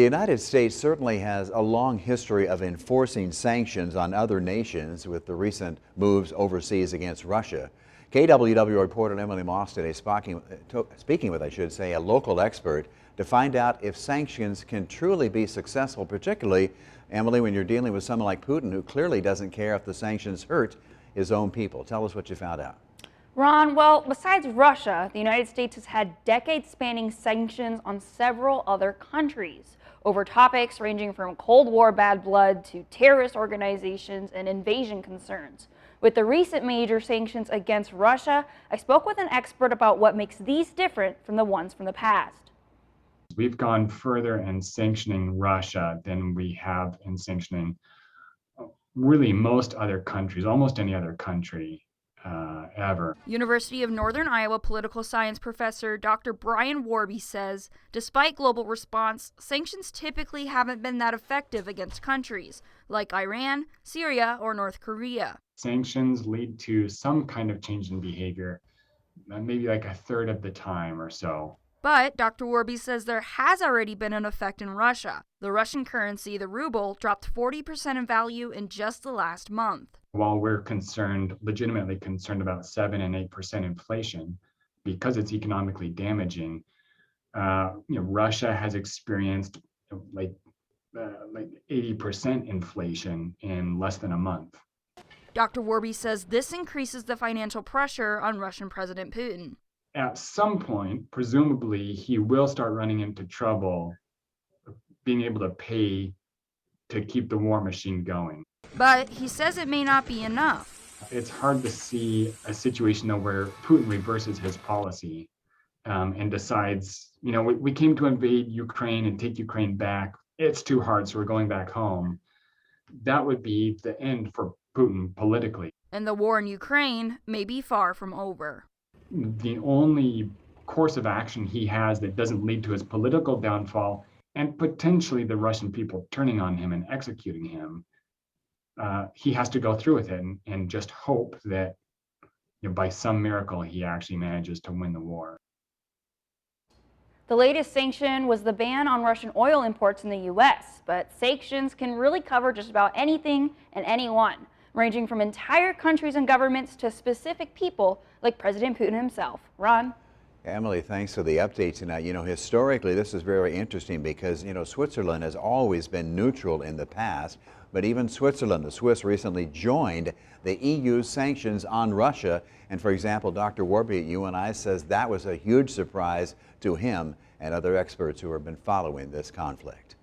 The United States certainly has a long history of enforcing sanctions on other nations with the recent moves overseas against Russia. KWW reporter Emily Moss today speaking with, a local expert to find out if sanctions can truly be successful, particularly, Emily, when you're dealing with someone like Putin who clearly doesn't care if the sanctions hurt his own people. Tell us what you found out. Ron, well, besides Russia, the United States has had decades-spanning sanctions on several other countries over topics ranging from Cold War bad blood to terrorist organizations and invasion concerns. With the recent major sanctions against Russia, I spoke with an expert about what makes these different from the ones from the past. We've gone further in sanctioning Russia than we have in sanctioning really most other countries, almost any other country ever. University of Northern Iowa Political Science professor Dr. Brian Warby says, despite global response, sanctions typically haven't been that effective against countries like Iran, Syria, or North Korea. Sanctions lead to some kind of change in behavior, maybe like a third of the time or so. But Dr. Warby says there has already been an effect in Russia. The Russian currency, the ruble, dropped 40% in value in just the last month. While we're legitimately concerned about 7 and 8% inflation, because it's economically damaging, Russia has experienced like 80% inflation in less than a month. Dr. Warby says this increases the financial pressure on Russian President Putin. At some point, presumably, he will start running into trouble being able to pay to keep the war machine going. But he says it may not be enough. It's hard to see a situation though where Putin reverses his policy and decides, we came to invade Ukraine and take Ukraine back. It's too hard, so we're going back home. That would be the end for Putin politically. And the war in Ukraine may be far from over. The only course of action he has that doesn't lead to his political downfall and potentially the Russian people turning on him and executing him, he has to go through with it and just hope that by some miracle he actually manages to win the war. The latest sanction was the ban on Russian oil imports in the U.S., but sanctions can really cover just about anything and anyone, ranging from entire countries and governments to specific people like President Putin himself. Ron? Emily, thanks for the update tonight. Historically, this is very interesting because, Switzerland has always been neutral in the past, but even Switzerland, the Swiss, recently joined the EU's sanctions on Russia. And for example, Dr. Warby at UNI says that was a huge surprise to him and other experts who have been following this conflict.